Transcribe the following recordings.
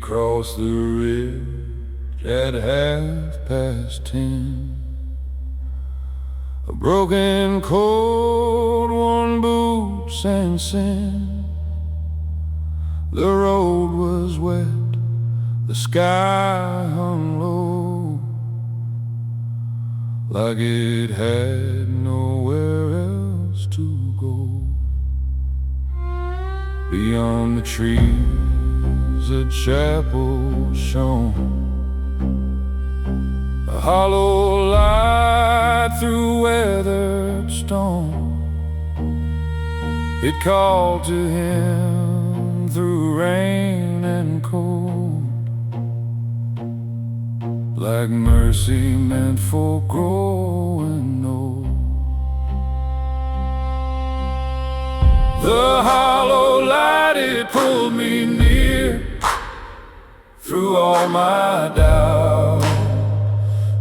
crossed the ridge at 10:30. A broken coat, worn boots and sin. The road was wet, the sky hung low, like it had nowhere else to go. Beyond the trees a chapel shone, a hollow light through weathered stone. It called to him through rain and cold, like mercy meant for growing old. The hollow light, it pulled me near, through all my doubt,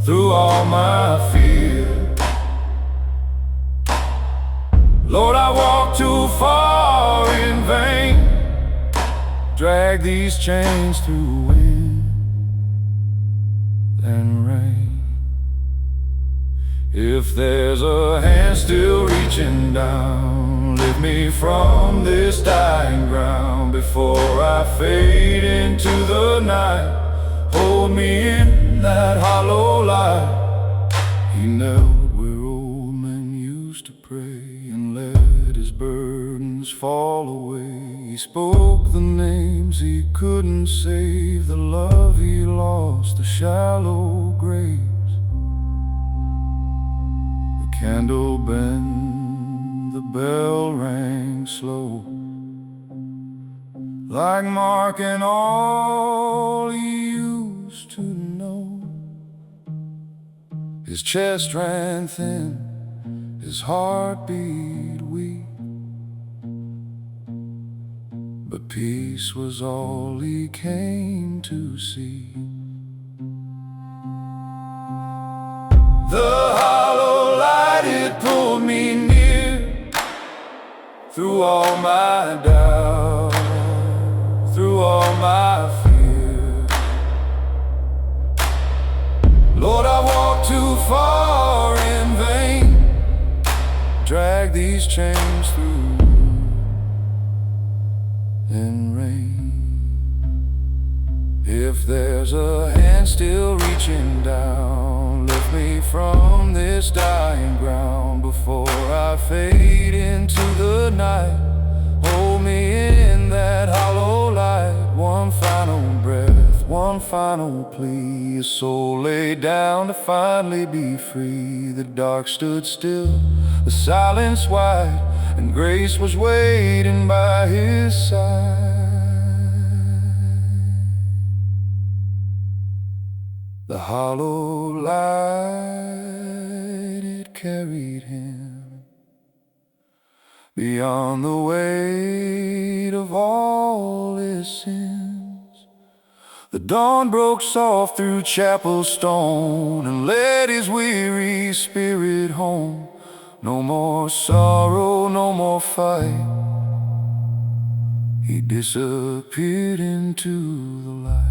through all my fear. Lord, I walked too far in vain, drag these chains through wind and rain. If there's a hand still reaching down, lift me from this dying ground before I fade into the night. Hold me in that hollow light. He knelt where old men used to pray and let his burdens fall away. He spoke the names he couldn't save, the love he lost, the shallow graves. The candle bent, the bell rang slow, like marking all he used to know. His chest ran thin, his heart beat weak, but peace was all he came to see. The hollow light, it pulled me near, through all my doubt, through all my fear. Lord, I walked too far in vain, drag these chains through in rain. If there's a hand still reaching down, lift me from this dying ground before I fade into the night. Hold me in that hollow light. One final breath, one final plea. A soul laid down to finally be free. The dark stood still, the silence wide, and grace was waiting by his side. The hollow light, it carried him beyond the weight of all his sins. The dawn broke soft through chapel stone and led his weary spirit home. No more sorrow, no more fight. He disappeared into the light.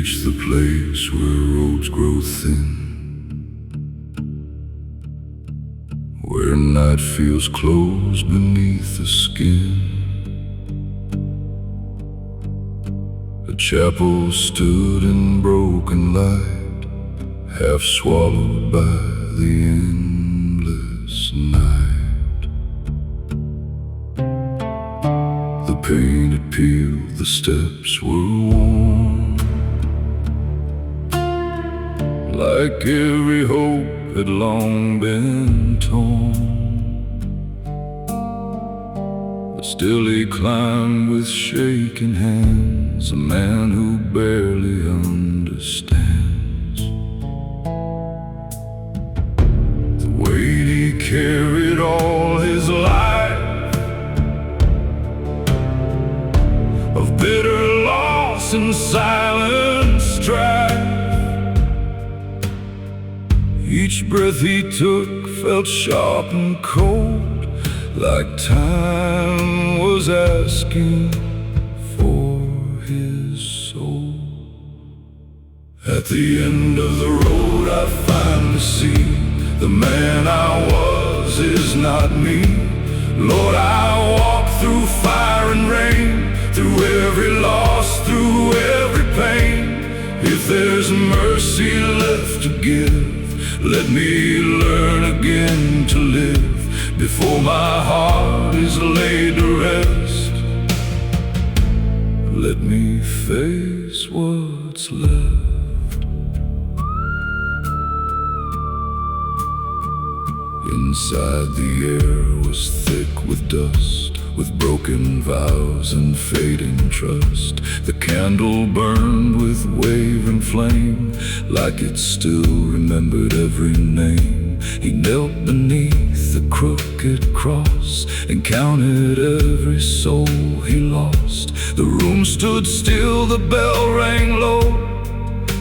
reach the place where roads grow thin, where night feels close beneath the skin. A chapel stood in broken light, half swallowed by the endless night. The paint had peeled, the steps were worn, like every hope had long been torn. But still he climbed with shaking hands, a man who barely understands the weight he carried all his life, of bitter loss and silent strife. Each breath he took felt sharp and cold, like time was asking for his soul. At the end of the road I finally see the man I was is not me. Lord, I walk through fire and rain, through every loss, through every pain. If there's mercy left to give, let me learn again to live before my heart is laid to rest. Let me face what's left. Inside the air was thick with dust, with broken vows and fading trust. The candle burned with wavering flame, like it still remembered every name. He knelt beneath the crooked cross and counted every soul he lost. The room stood still, the bell rang low,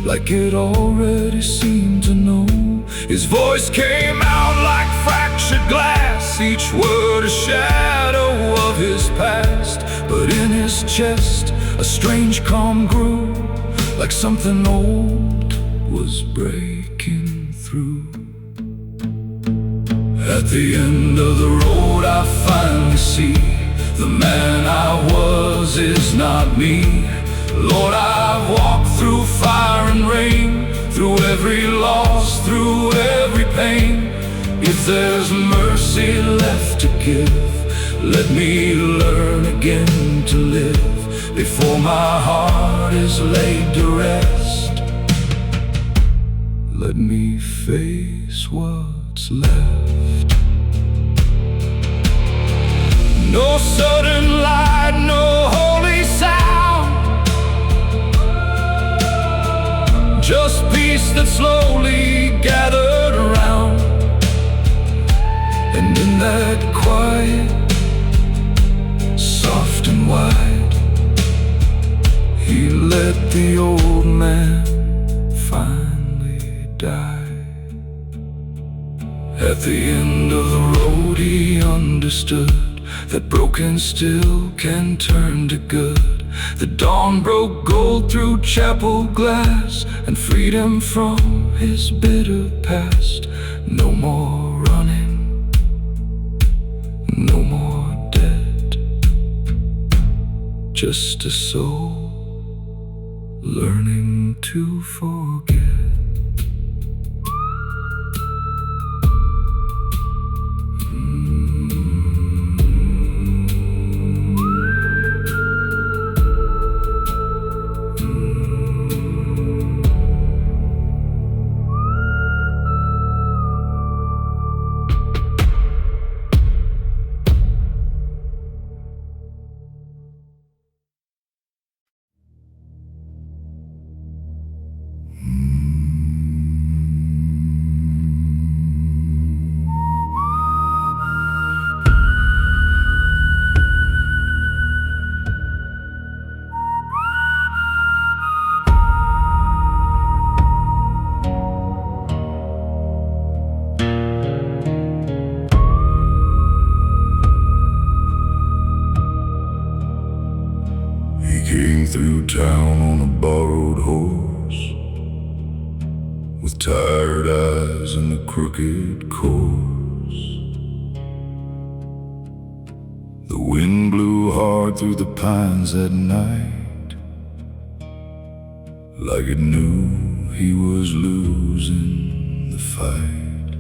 like it already seemed to know. His voice came out like fractured glass, each word a shadow of his past. But in his chest a strange calm grew, like something old was breaking through. At the end of the road I finally see the man I was is not me. Lord, I've walked through fire and rain, through every loss, through every pain. If there's mercy left to give, let me learn again to live before my heart is laid to rest. Let me face what's left. No sudden light, no holy sound, just peace that slowly gathered around. And in that quiet, soft and wide, he let the old man finally die. At the end of the road he understood that broken still can turn to good. The dawn broke gold through chapel glass and freed him from his bitter past. No more running, no more dead, just a soul learning to forget. Came through town on a borrowed horse, with tired eyes and a crooked course. wind blew hard through the pines at night, like it knew he was losing the fight.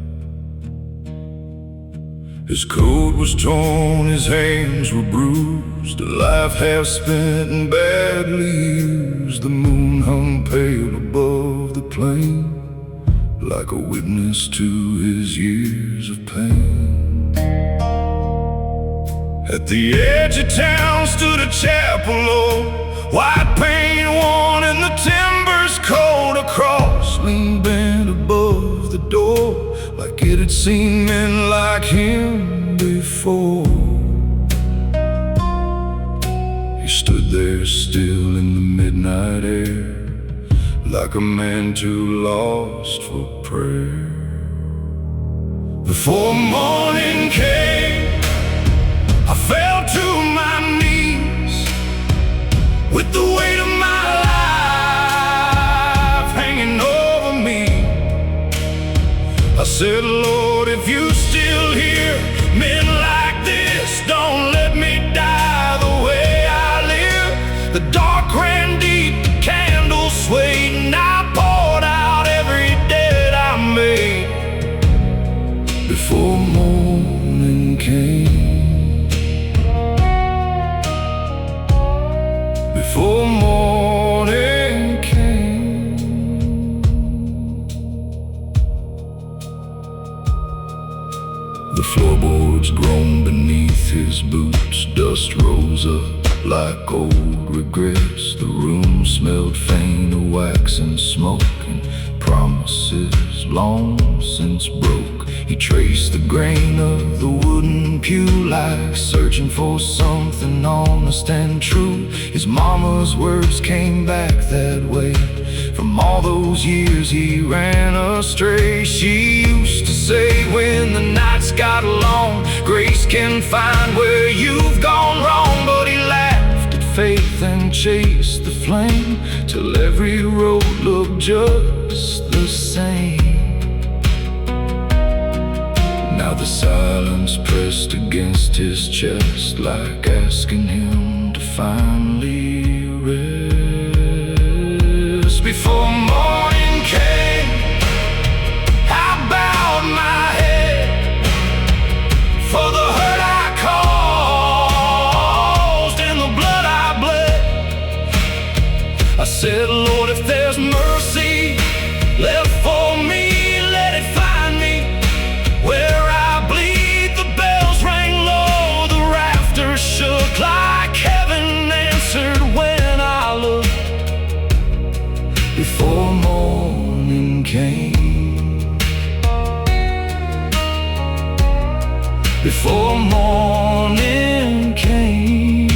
His coat was torn, his hands were bruised, a life half spent and badly used. The moon hung pale above the plain, like a witness to his years of pain. At the edge of town stood a chapel old, white paint worn and the timbers cold. A cross leaned bent above the door, like it had seen men like him before. He stood there still in the midnight air, like a man too lost for prayer. Before morning came, I fell to my knees, with the weight of my life hanging over me. I said, Lord, if you still hear men like this, don't let me die the way I live. The dark ran deep, the candles swayed, and I poured out every debt I made. Before morning came, before morning came. The floorboards groaned beneath his boots, dust rose up like old regrets. The room smelled faint of wax and smoke, and promises long since broke. He traced the grain of the wooden pew, like searching for something honest and true. His mama's words came back that way. From all those years he ran astray. She used to say, when the nights got long, grace can find where you've gone wrong. But he laughed at faith and chased the flame, till every road looked just the same. Now the silence pressed against his chest, like asking him to finally rest. Before morning came, I bowed my head for the hurt I caused and the blood I bled. I said, Lord, if there's mercy left for me, let it find me where I bleed. The bells rang low, the rafters shook, like heaven answered when I looked. Before morning came, before morning came.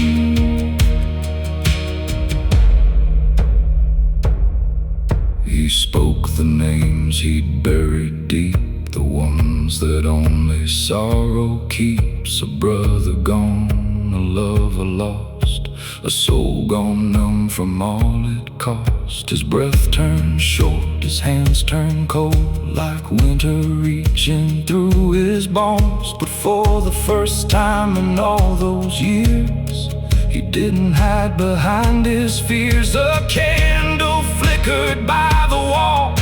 He spoke the names he'd buried deep, the ones that only sorrow keeps. A brother gone, a lover lost, a soul gone numb from all it cost. His breath turned short, his hands turned cold, like winter reaching through his bones. But for the first time in all those years, he didn't hide behind his fears. A candle flickered by the wall,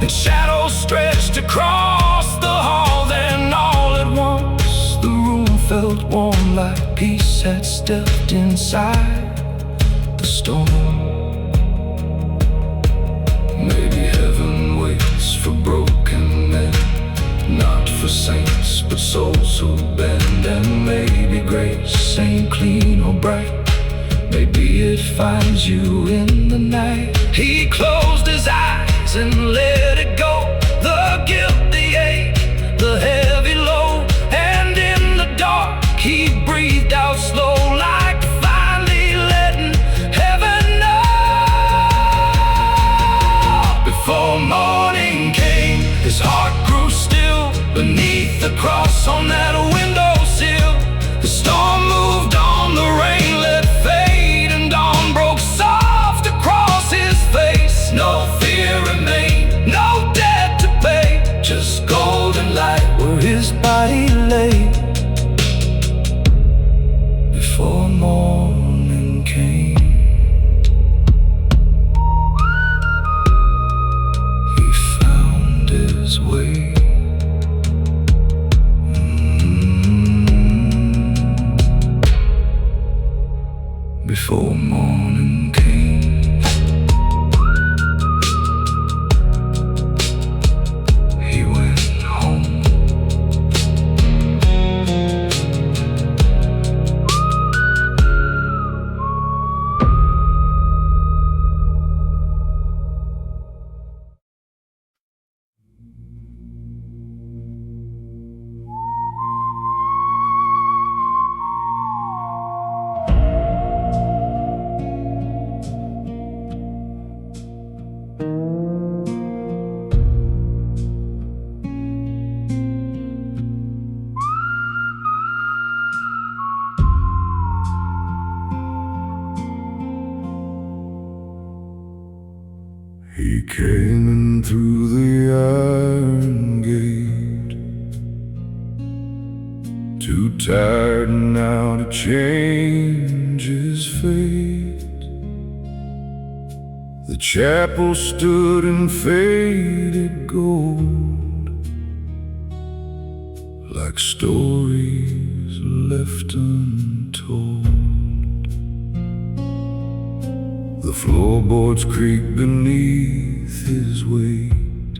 and shadows stretched across the hall. Then all at once the room felt warm, like peace had stepped inside the storm. Maybe heaven waits for broken men, not for saints, but souls who bend. And maybe grace ain't clean or bright, maybe it finds you in the night. He closed his eyes and let it go, the guilt, the ache, the heavy load. And in the dark he breathed out slow, like finally letting heaven know. Before morning came, his heart grew still beneath the cross on that windowsill. The storm moved on, the rain let fade, and dawn broke soft across his face. No fear remained, no debt to pay, just golden light where his body lay. He came in through the iron gate, too tired now to change his fate. The chapel stood in faded gold, like stories left untold. The floorboards creak beneath his weight,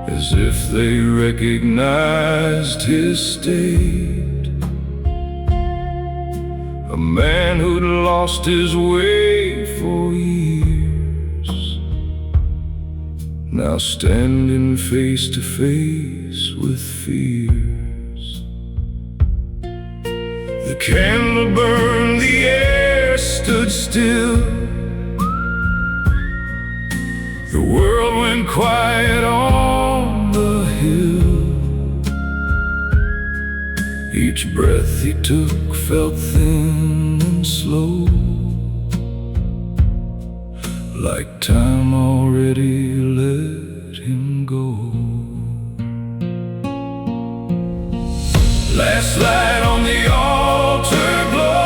as if they recognized his state. A man who'd lost his way for years, now standing face to face with fears. The candle burned, the air stood still. The world went quiet on the hill. Each breath he took felt thin and slow, like time already let him go. Last light on the altar glow.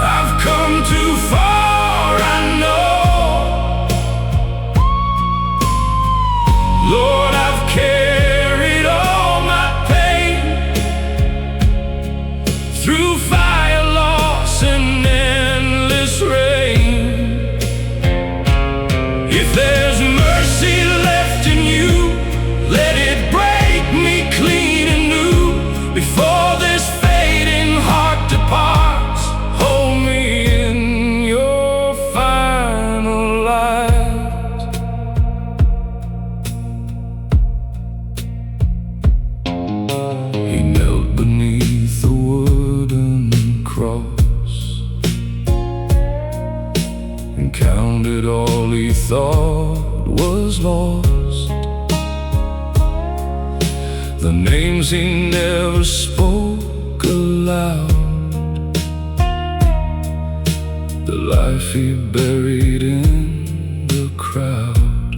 I've come too far, I know. Lord, I've carried all my pain through fire, loss, and endless rain. If there's mercy left in you, let it break me clean and new. Before this fading heart departs, hold me in your final light. He knelt beneath a wooden cross and counted all he thought was lost. The names he never spoke aloud, the life he buried in the crowd.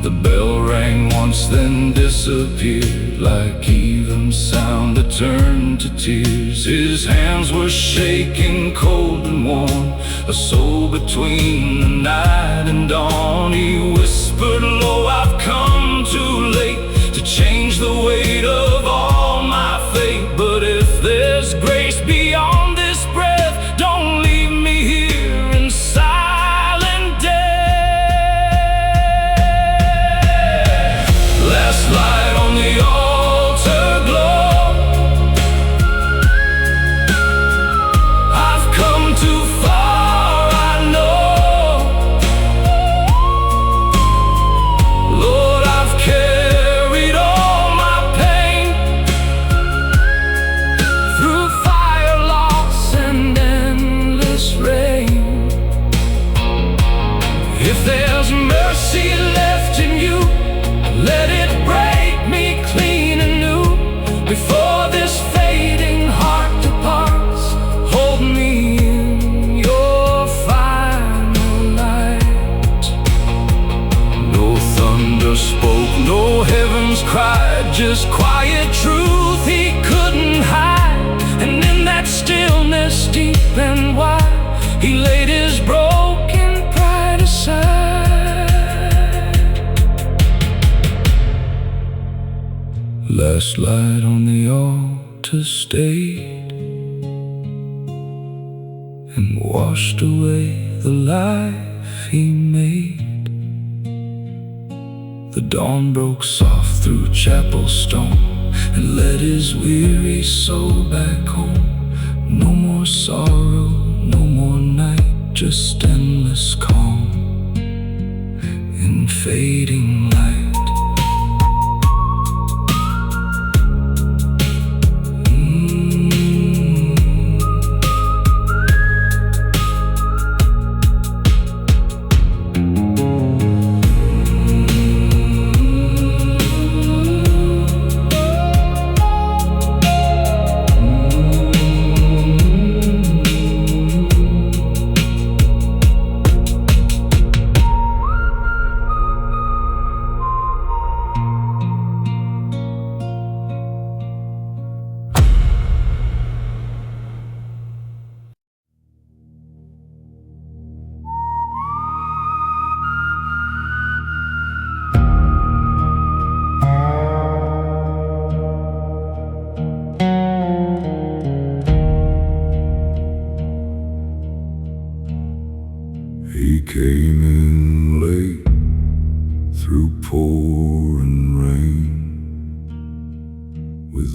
The bell rang once, then disappeared, like even sound that turned to tears. His hands were shaking, cold and warm, a soul between the night and dawn. He whispered low, I've come too late to change the weight of all my fate. But if there's grace beyond this breath, don't leave me here in silent death. Last light on the altar glow. I've come too far, I know. Lord, I've carried all my pain through fire, loss, and endless rain. If there's mercy left in you, let it break me clean and new. Before this fading heart departs, hold me in your final light. No thunder spoke, no heavens cried, just quiet truth he couldn't hide. And in that stillness deep and wide, he laid his broken pride aside. Last light on the altar stayed and washed away the life he made. The dawn broke soft through chapel stone and led his weary soul back home. No more sorrow, no more night, just endless calm in fading light.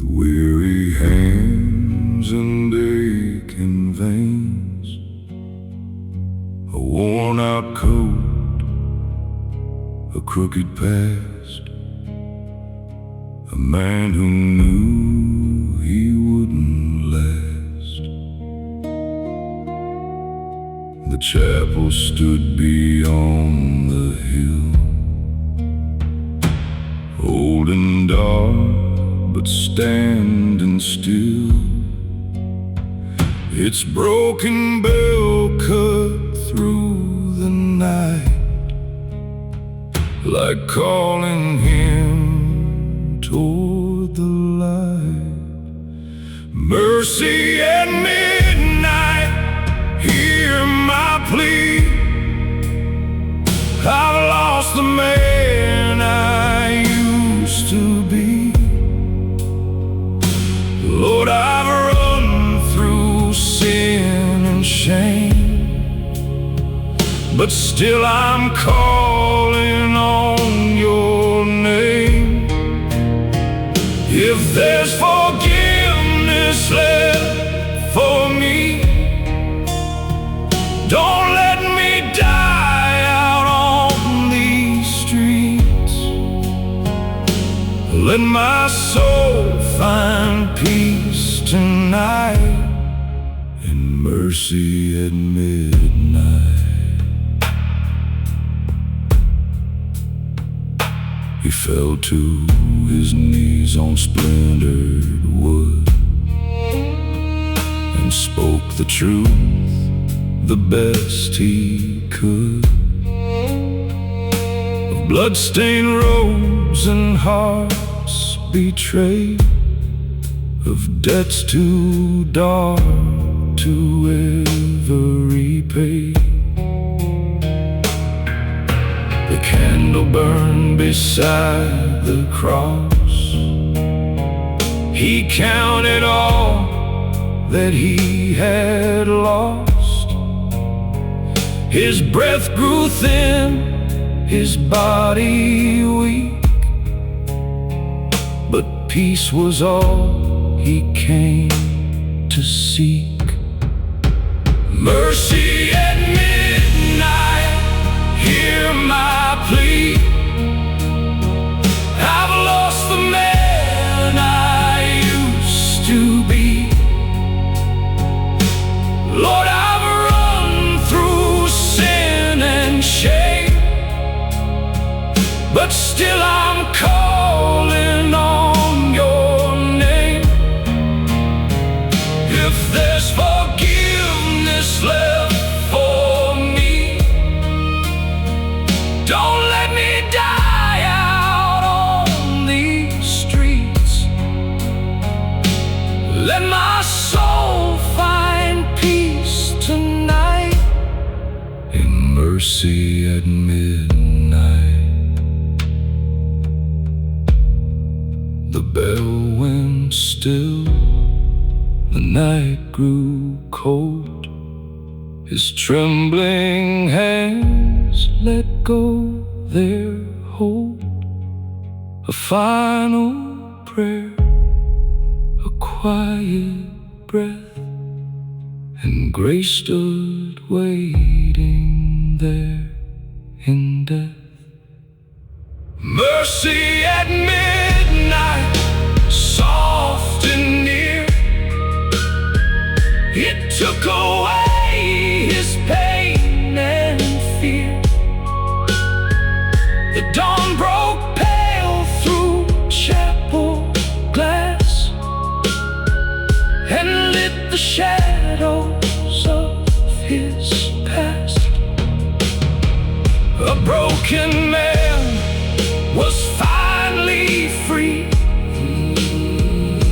weary hands and aching veins, a worn-out coat, a crooked past, a man who knew he wouldn't last. The chapel stood beyond the hill, old and dark, but standing still. Its broken bell cut through the night, like calling him toward the light. Mercy at midnight, hear my plea. I've lost the man I used to be. Lord, I've run through sin and shame, but still I'm calling on your name. If there's forgiveness left for me, don't let me die out on these streets. Let my soul find peace tonight in mercy at midnight. He fell to his knees on splintered wood and spoke the truth the best he could, of bloodstained robes and hearts betrayed, of debts too dark to ever repay. The candle burned beside the cross. He counted all that he had lost. His breath grew thin, his body weak, but peace was all he came to seek. Mercy at midnight, hear my plea. I've lost the man I used to be. Lord, I've run through sin and shame, but still I'm calling on your name. If there's forgiveness left for me, don't let me die out on these streets. Let my soul find peace tonight in mercy at midnight. The bell went still, the night grew cold. His trembling hands let go their hold. A final prayer, a quiet breath, and grace stood waiting there in death. Mercy at midnight, soft and near. It took away his pain and fear. The dawn broke pale through chapel glass and lit the shadows of his past. A broken man was finally free.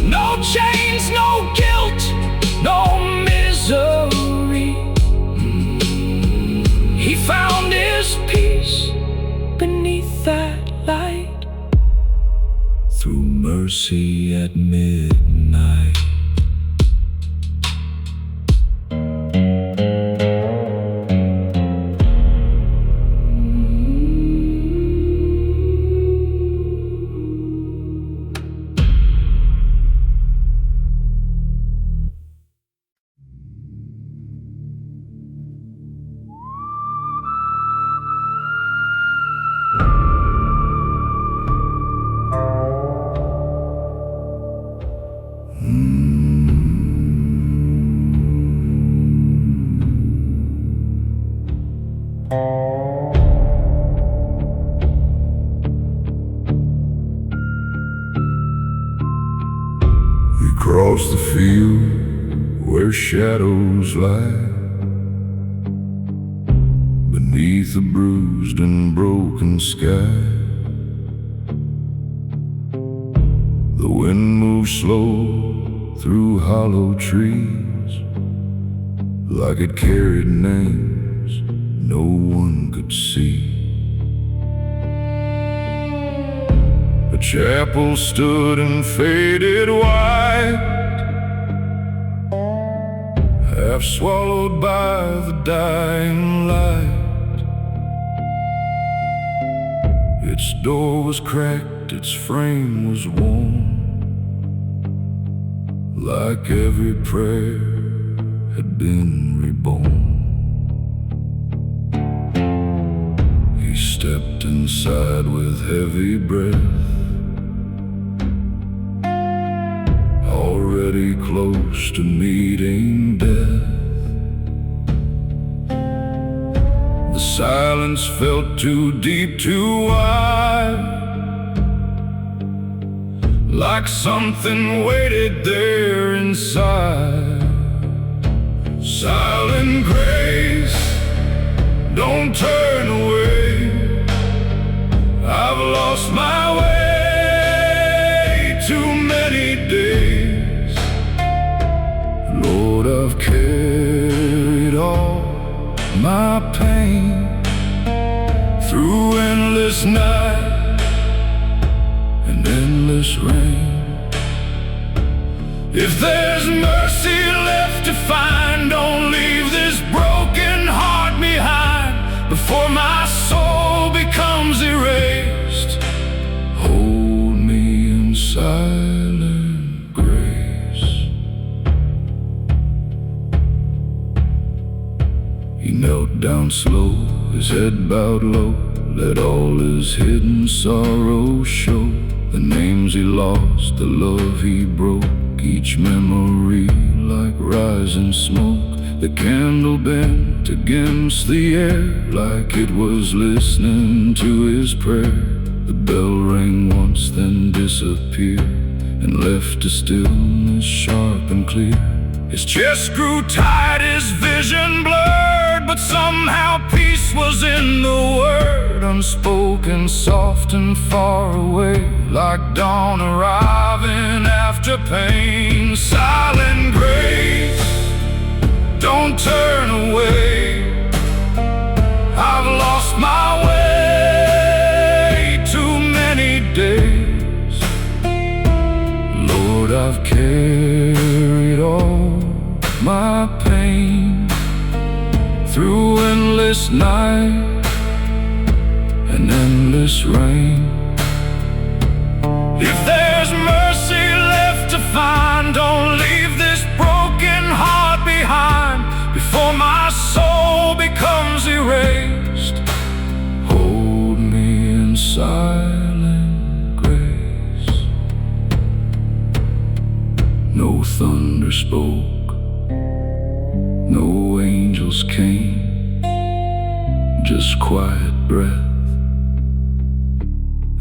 No chains, no guilt, no misery. He found his peace beneath that light, through mercy at midnight. We crossed the field where shadows lie, beneath a bruised and broken sky. The wind moved slow through hollow trees, like it carried names no one could see. A chapel stood and faded white, half swallowed by the dying light. Its door was cracked, its frame was worn, like every prayer had been reborn. He stepped inside with heavy breath, already close to meeting death. The silence felt too deep, too wide, like something waited there inside. Silent grace, don't turn away. I've lost my way too many days. Lord, I've carried all my pain through endless night and endless rain. If there's mercy left to find, don't leave this broken heart behind before my soul becomes erased. Hold me in silent grace. He knelt down slow, his head bowed low, let all his hidden sorrow show. The names he lost, the love he broke, each memory like rising smoke. The candle bent against the air, like it was listening to his prayer. The bell rang once, then disappeared, and left a stillness sharp and clear. His chest grew tight, his vision blurred, but somehow peace was in the word. Unspoken, soft and far away, like dawn arriving after pain. Silent grace, don't turn away. I've lost my way too many days. Lord, I've carried all my pain through endless night and endless rain. If there's mercy left to find, don't leave this broken heart behind before my soul becomes erased. Hold me in silent grace. No thunder spoke, no angels came, just quiet breath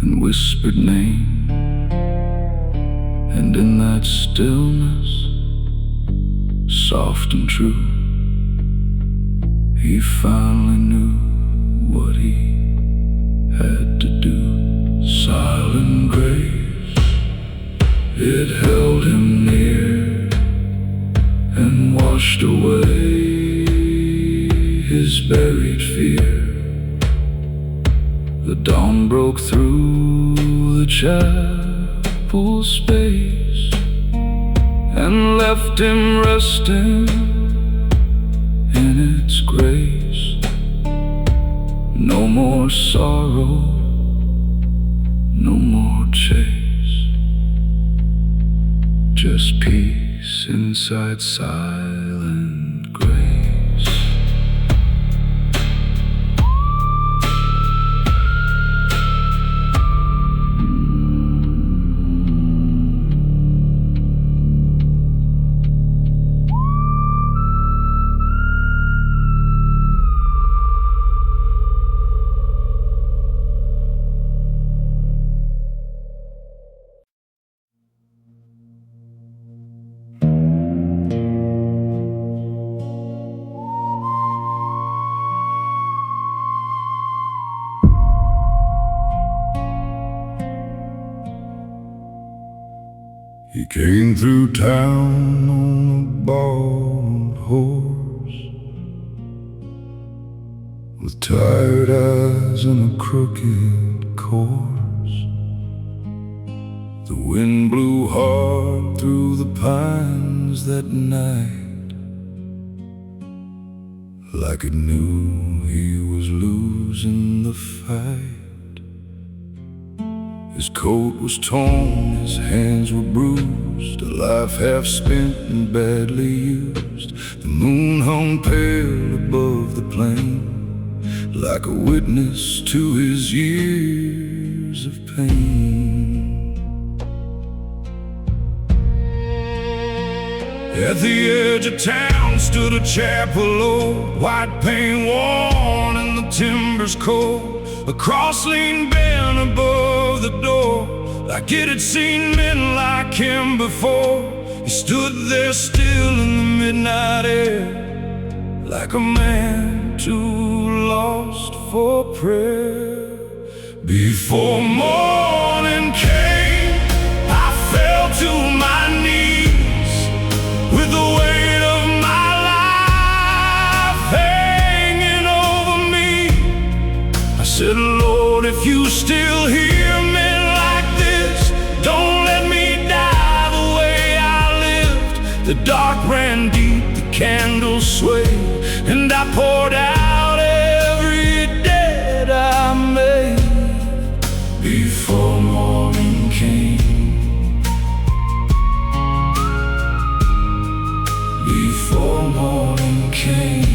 and whispered name. And in that stillness, soft and true, he finally knew what he had to do. Silent grace, it held him near and washed away his buried fear. The dawn broke through the chapel space and left him resting in its grace. No more sorrow, no more chase, just peace inside silent grace. came through town on a borrowed horse, with tired eyes and a crooked course. The wind blew hard through the pines that night, like it knew he was losing the fight. His coat was torn, his hands were bruised, a life half spent and badly used. The moon hung pale above the plain, like a witness to his years of pain. At the edge of town stood a chapel old, white paint worn and the timbers cold. A cross leaned bent above the door, like it had seen men like him before. He stood there still in the midnight air, like a man too lost for prayer. Before morning came, I fell to my knees, with the weight of my life hanging over me. I said, Lord, if you still hear me like this, don't let me die the way I lived. The dark ran deep, the candles swayed, and I poured out every debt I made. Before morning came, before morning came.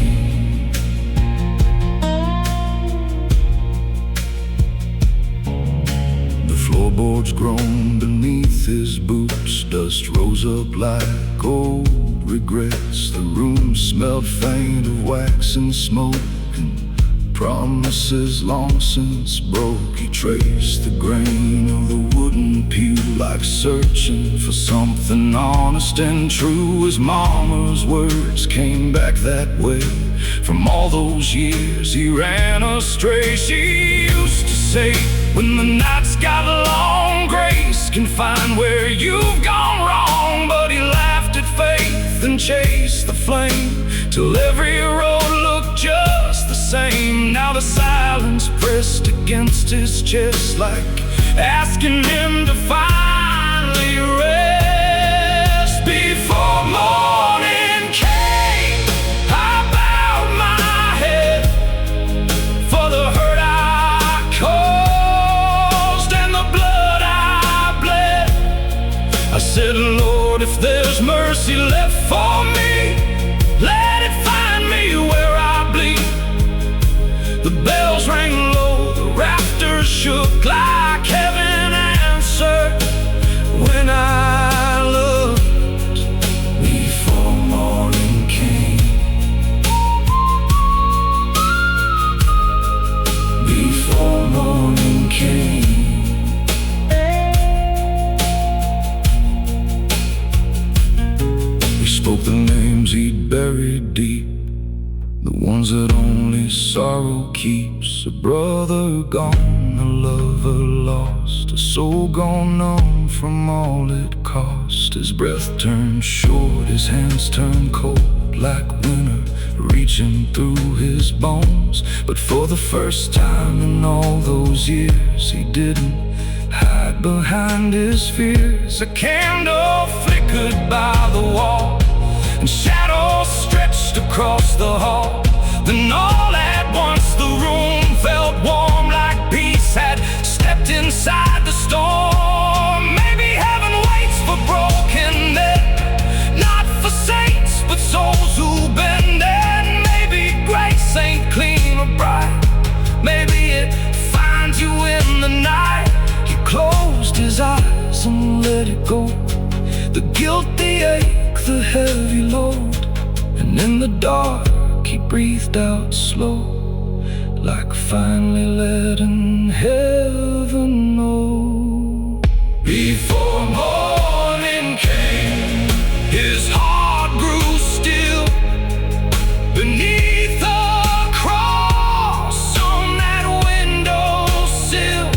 Floorboards groaned beneath his boots, dust rose up like old regrets. The room smelled faint of wax and smoke, and promises long since broke. He traced the grain of the wooden pew, like searching for something honest and true. His mama's words came back that way. From all those years he ran astray. She used to say, when the night's got long, grace can find where you've gone wrong. But he laughed at faith and chased the flame, till every road looked just the same. Now the silence pressed against his chest, like asking him to finally rest. Before morning came, I bowed my head for the hurt I caused and the blood I bled. I said, Lord, if there's mercy left for me, let it find me where I bleed. The bells rang low, the rafters shook, like heaven answered when I looked. Before morning came, before morning came. He spoke the names he'd buried deep, the ones that only sorrow keeps. A brother gone, a lover lost, a soul gone numb from all it cost. His breath turned short, his hands turned cold, like winter reaching through his bones. But for the first time in all those years, he didn't hide behind his fears. A candle flickered by the wall, and shadows stretched across the hall. Then all at once the room felt warm, like peace had stepped inside the storm. Maybe heaven waits for broken men, not for saints, but souls who bend. And maybe grace ain't clean or bright, maybe it finds you in the night. He closed his eyes and let it go, the guilt, the ache, the heavy load. And in the dark he breathed out slow, like finally letting heaven know. Before morning came, his heart grew still beneath the cross on that windowsill.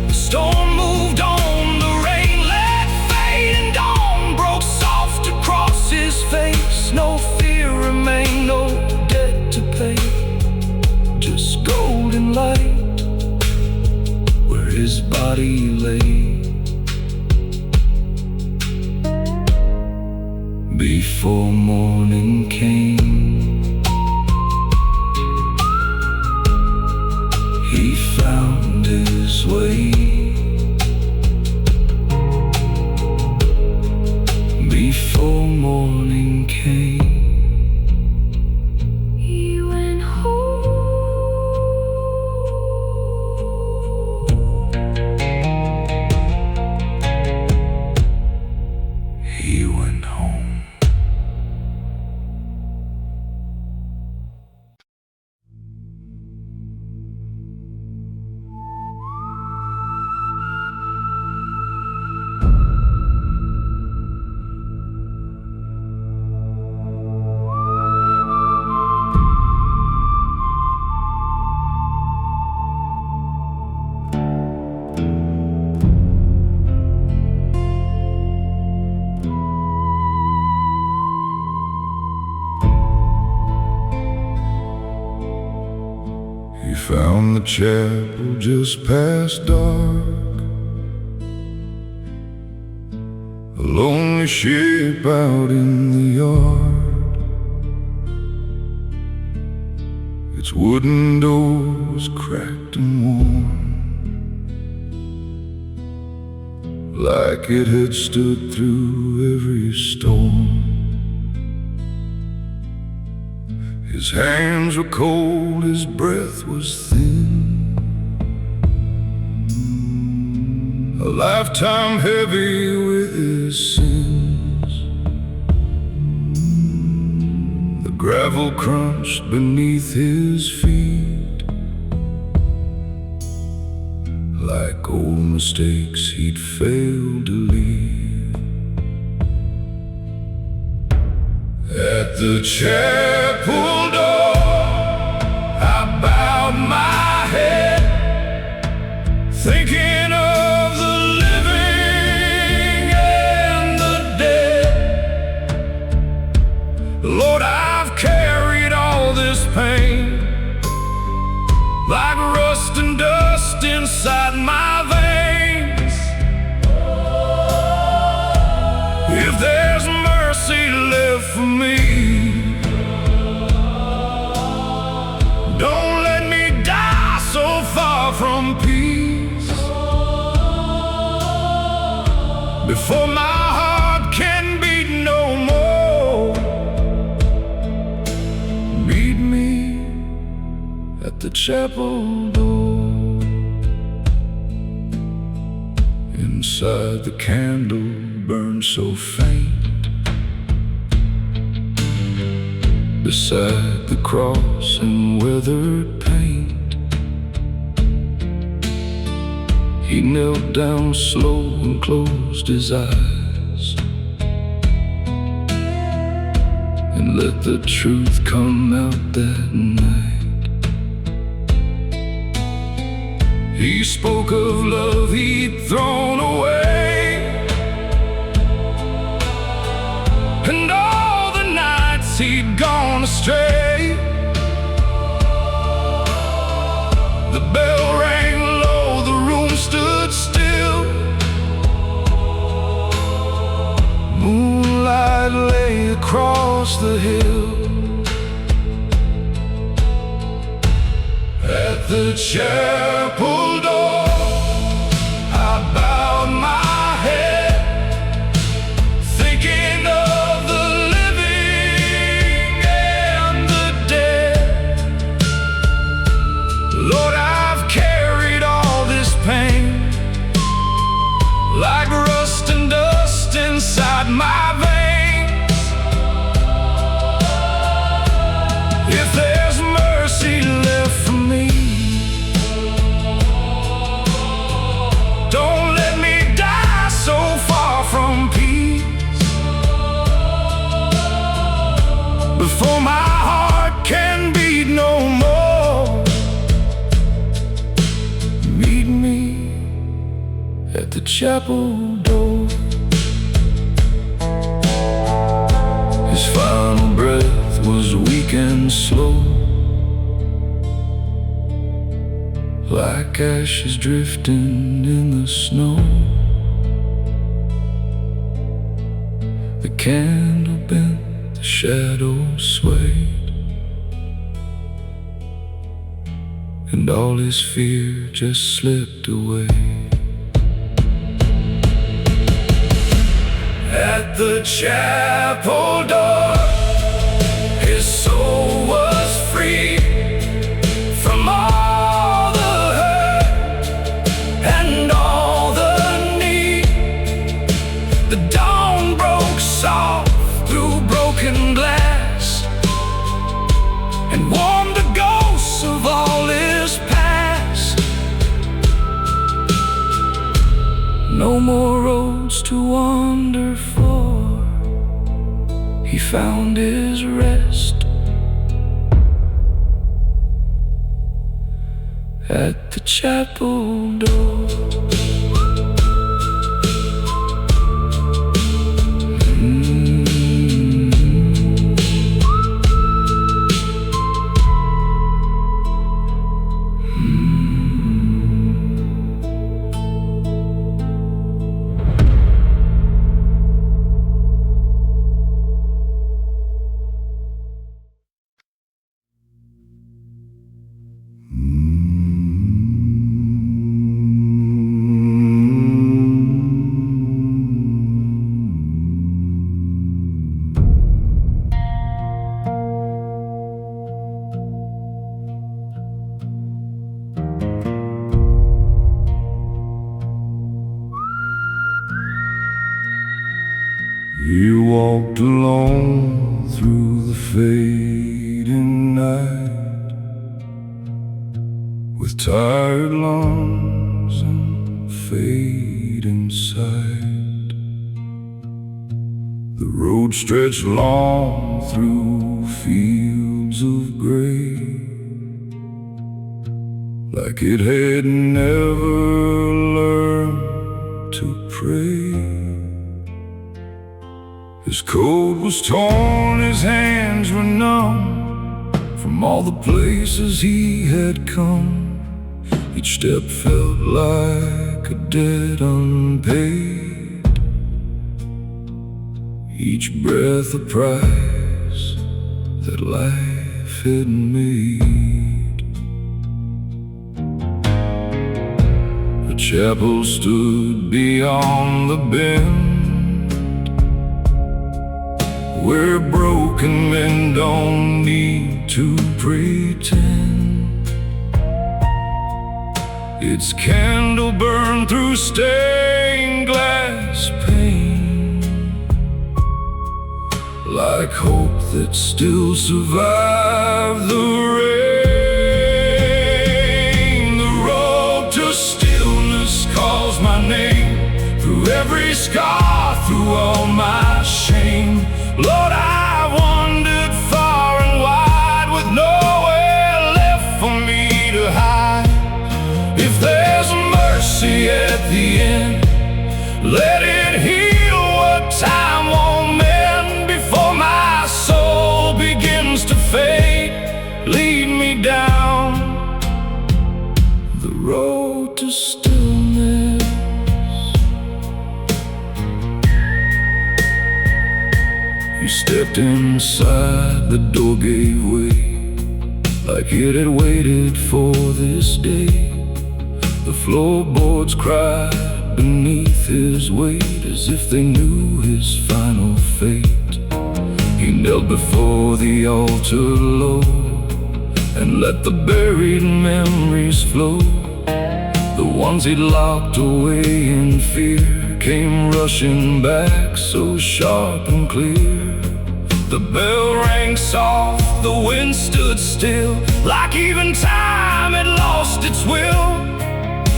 The storm moved on, the rain let fade before morning came. He found his way before morning came. He went home. He went home. He found the chapel just past dark, a lonely ship out in the yard. Its wooden doors cracked and worn, like it had stood through every storm. His hands were cold, his breath was thin, a lifetime heavy with his sins. The gravel crunched beneath his feet, like old mistakes he'd failed to leave. At the chapel door, I bowed my head, thinking of the living and the dead. Lord, I've carried all this pain, like rust and dust inside my veins. If there's mercy left for me, don't let me die so far from peace, before my heart can beat no more. Meet me at the chapel door. Inside the candle burned so faint, beside the cross in weathered paint. He knelt down slow and closed his eyes, and let the truth come out that night. He spoke of love he'd thrown away, and all the nights he'd gone astray. The bell rang low, the room stood still. Moonlight lay across the hill. At the chapel door, I bowed my head, thinking of the living and the dead. Lord, I've carried all this pain, like rust and dust inside my veins. If there's mercy left for me, don't let me die so far from peace, before my heart can beat no more. Meet me at the chapel door. His final breath was weak and slow, like ashes drifting in the snow. The candle bent the shadows swayed, and all his fear just slipped away. At the chapel door, his soul was free from all the hurt and all the need. The dawn broke soft through broken glass and warmed the ghosts of all his past. No more roads to wander for, he found his rest at the chapel door. You walked alone through the fading night, with tired lungs and fading sight. The road stretched long through fields of gray, like it had never learned to pray. His coat was torn, his hands were numb from all the places he had come. Each step felt like a debt unpaid, each breath a price that life had made. The chapel stood beyond the bend, where broken men don't need to pretend. Its candle burned through stained glass pane, like hope that still survived the rain. The road to stillness calls my name, through every scar, through all my shame. Lord, I wandered far and wide, with nowhere left for me to hide. If there's mercy at the end, let it heal what time won't mend. Before my soul begins to fade, lead me down the road to stillness. You stepped inside, the door gave way, like it had waited for this day. The floorboards cried beneath his weight, as if they knew his final fate. He knelt before the altar low, and let the buried memories flow. The ones he'd locked away in fear came rushing back so sharp and clear. The bell rang soft, the wind stood still, like even time had lost its will.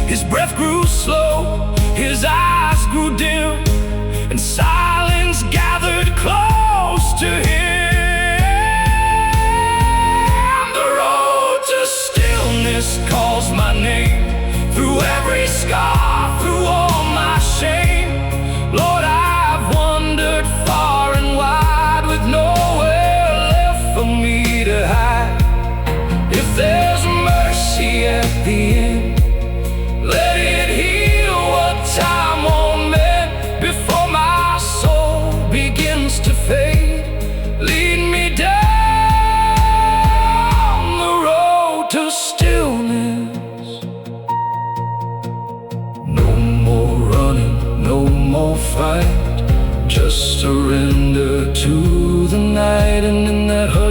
His breath grew slow, his eyes grew dim, and silence gathered close to him. The road to stillness calls my name, through every scar, through all my shame. Lord, I've wandered far and wide, with nowhere left for me to hide. If there's mercy at the end, let it heal what time won't mend. Before my soul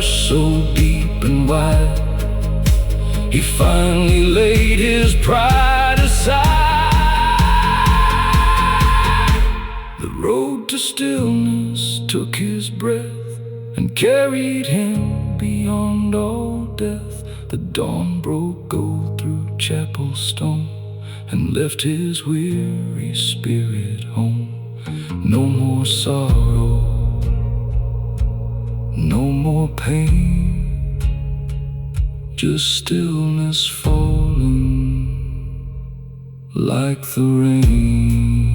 rush so deep and wide, he finally laid his pride aside. The road to stillness took his breath and carried him beyond all death. The dawn broke gold through chapel stone and left his weary spirit home. No more sorrow, no more pain, just stillness falling like the rain.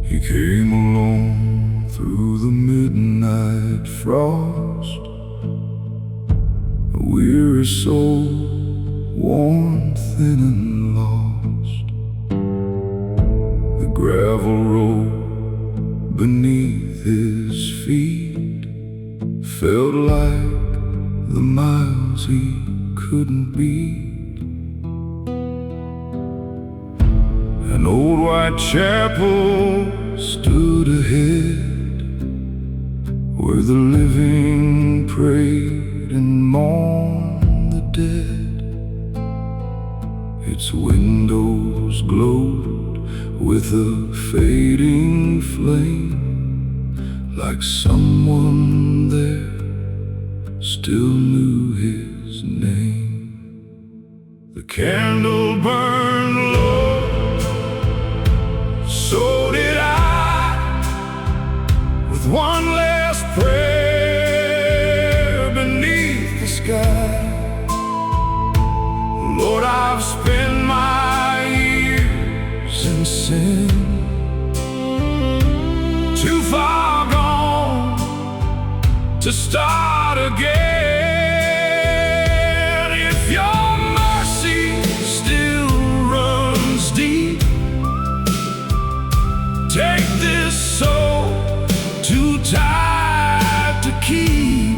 He came along through the midnight frost, a weary soul, worn thin and lost. The gravel road beneath his feet felt like the miles he couldn't beat. An old white chapel stood ahead, where the living prayed and mourned the dead. Its windows glowed with a fading flame, like someone there still knew his name. The candle burned low, so did I, with one last prayer beneath the sky. Lord, I've spent my years in sin, too far gone to start again. If your mercy still runs deep, take this soul too tired to keep,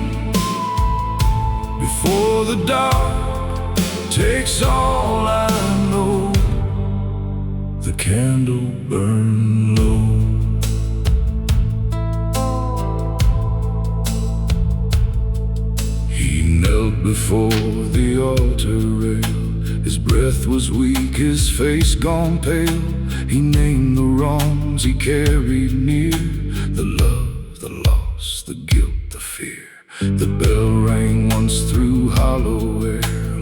before the dark takes all I know. The candle burned low. He knelt before the altar rail. His breath was weak, his face gone pale. He named the wrongs he carried near, the love, the loss, the guilt, the fear. The bell rang once through hollow air,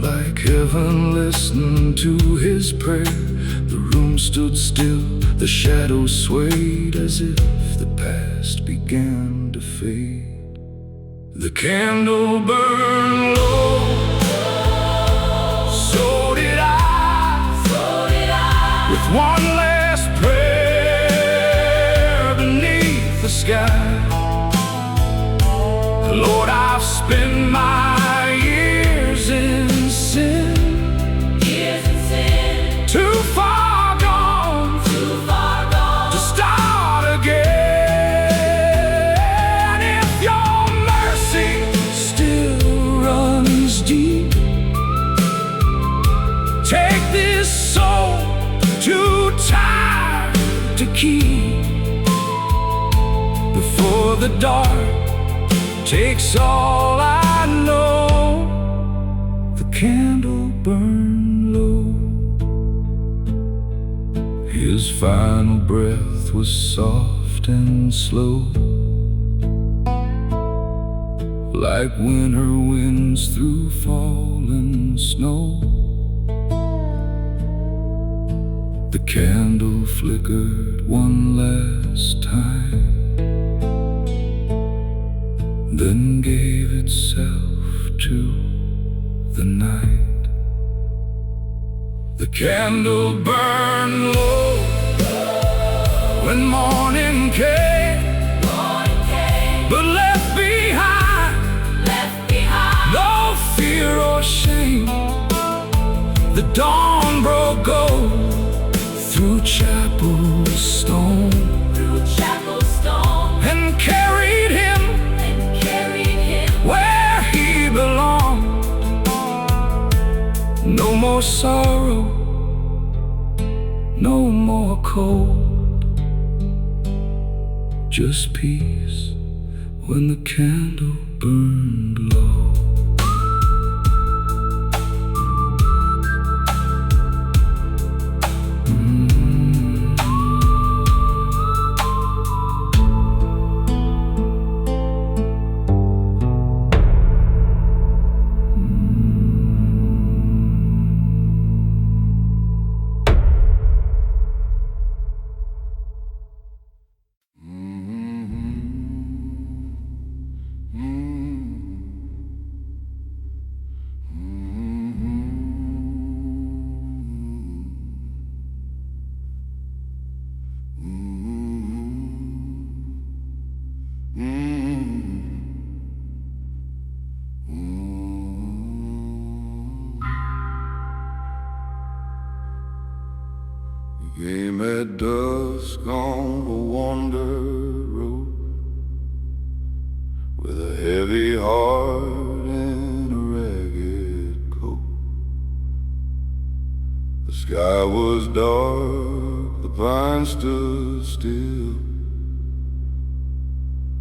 like heaven listened to his prayer. The room stood still, the shadows swayed, as if the past began to fade. The candle burned low, so did I, with one last prayer beneath the sky. Lord, I've spent my years in sin, too far gone to start again. If your mercy still runs deep, take this soul too tired to keep, before the dark takes all I know. The candle burned low. His final breath was soft and slow. like winter winds through fallen snow. The candle flickered one last time, then gave itself to the night. The candle burned low when morning came, but left behind no fear or shame. The dawn broke gold through chapel stone, and carried him where he belonged. No more sorrow, no more cold, just peace when the candle burned low. Came at dusk on the wander road, with a heavy heart and a ragged coat. The sky was dark, the pines stood still,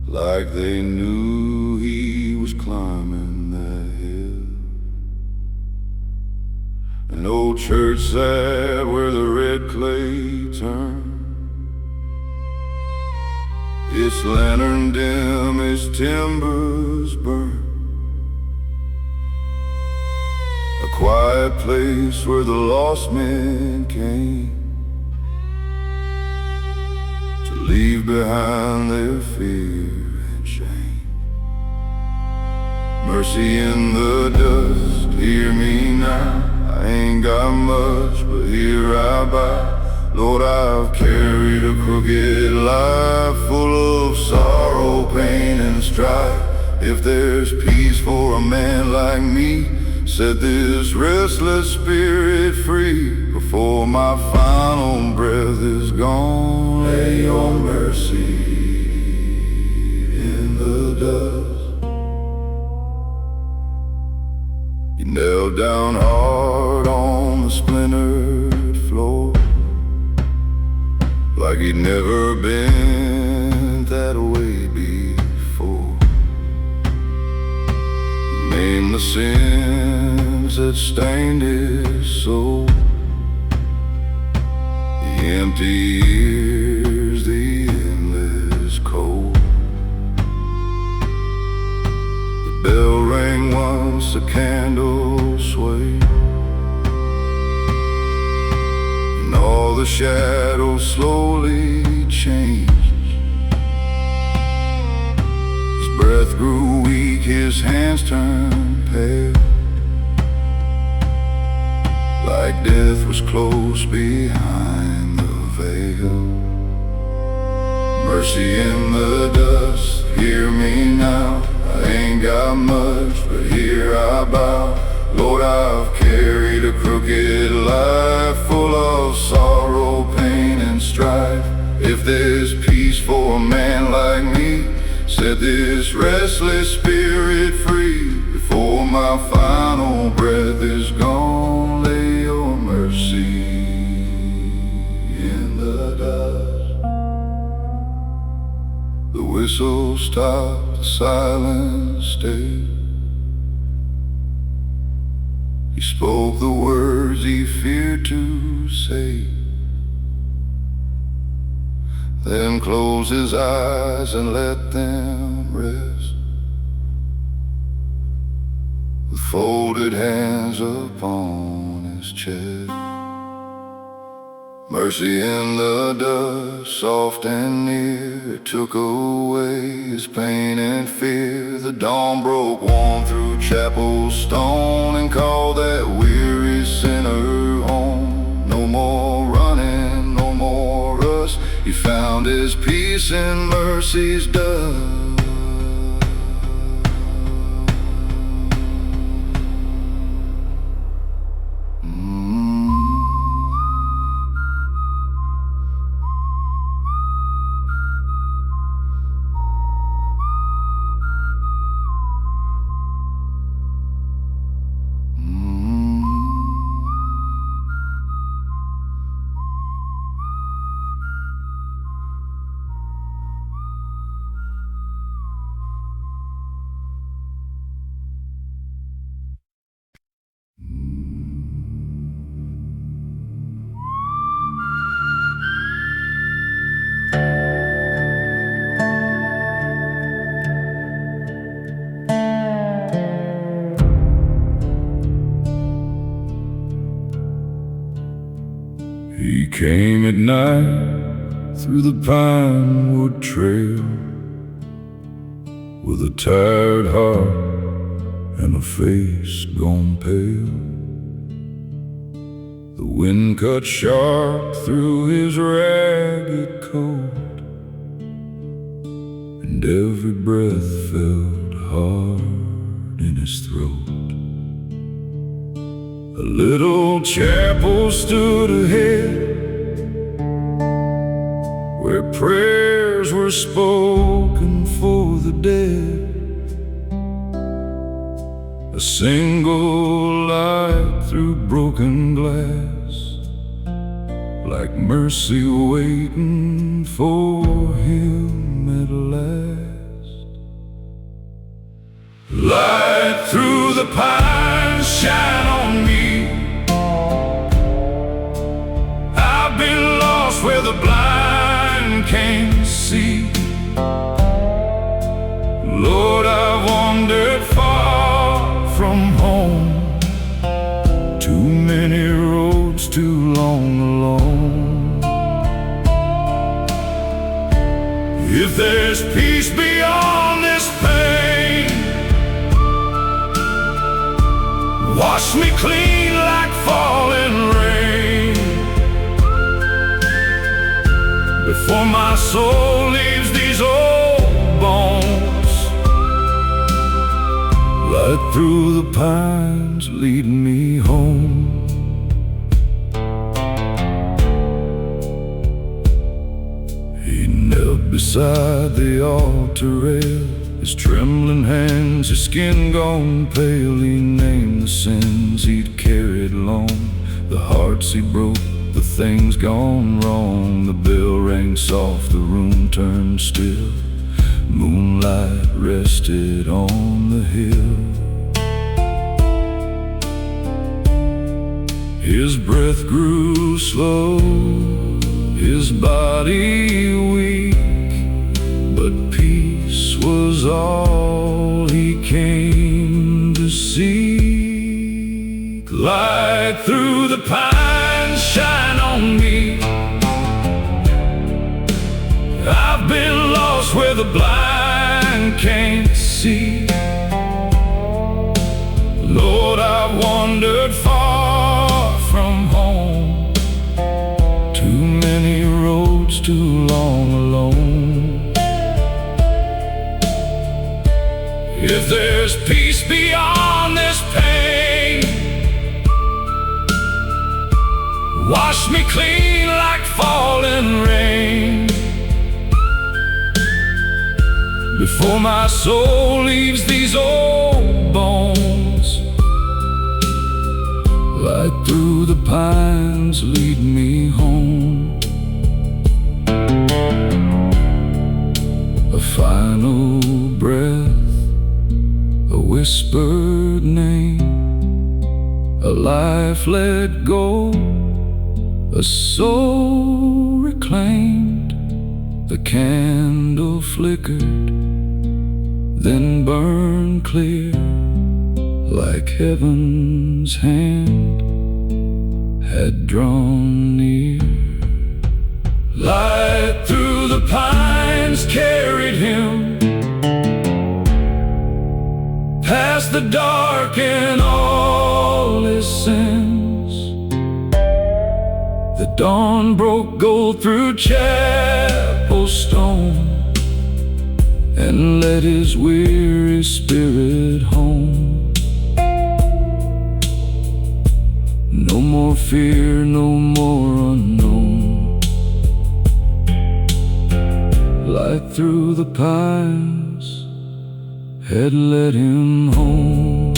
like they knew he was climbing that hill. An old church sat where the red clay turned, its lantern dim, its timbers burned. A quiet place where the lost men came to leave behind their fear and shame. Mercy in the dust, hear me now. I ain't got much, but here I bow. Lord, I've carried a crooked life, full of sorrow, pain, and strife. If there's peace for a man like me, set this restless spirit free. Before my final breath is gone, lay your mercy in the dust. You knelt down hard on the splintered floor, like he'd never been that way before. Name the sins that stained his soul, the empty years, the endless cold. The bell rang once, the candle swayed, and all the shadows slowly changed. His breath grew weak, his hands turned pale, like death was close behind the veil. Mercy in the dust, hear me now. I ain't got much, but here I bow. Lord, I've carried a crooked life, full of sorrow, pain, and strife. If there's peace for a man like me, set this restless spirit free. Before my final breath is gone, lay your mercy in the dust. The whistle stopped, the silence stayed. He spoke the words he feared to say, then closed his eyes and let them rest. folded hands upon his chest. Mercy in the dust, soft and near, took away his pain and fear. The dawn broke warm through chapel stone and called that weary sinner home. No more running, no more rust, he found his peace in mercy's dust. He came at night through the pinewood trail with a tired heart and a face gone pale. The wind cut sharp through his ragged coat, and every breath felt hard in his throat. A little chapel stood ahead, where prayers were spoken for the dead. A single light through broken glass, like mercy waiting for him at last. Light through the pines, shine on me. I've been lost where the blind can't see. Lord, I've wandered far from home, too many roads, too long alone. If there's peace beyond this pain, wash me clean like falling rain, before my soul leaves these old bones. Light through the pines, lead me home. He knelt beside the altar rail, his trembling hands, his skin gone pale. He named the sins he'd carried long, the hearts he broke, the things gone wrong. The bell rang soft, the room turned still. Moonlight rested on the hill. His breath grew slow, his body weak, but peace was all he came to seek. Light through the pines, shine on me. I've been lost where the blind can't see. Lord, I've wandered far from home, too many roads, too long alone. If there's peace beyond this pain, wash me clean like falling rain, before my soul leaves these old bones. Light through the pines, lead me home. A final breath, a whispered name, a life let go, a soul reclaimed. The candle flickered, then burned clear, like heaven's hand had drawn near. Light through the pines carried him past the dark and all his sins. The dawn broke gold through chapel stone and led his weary spirit home. No more fear, no more unknown. Light through the pines had led him home.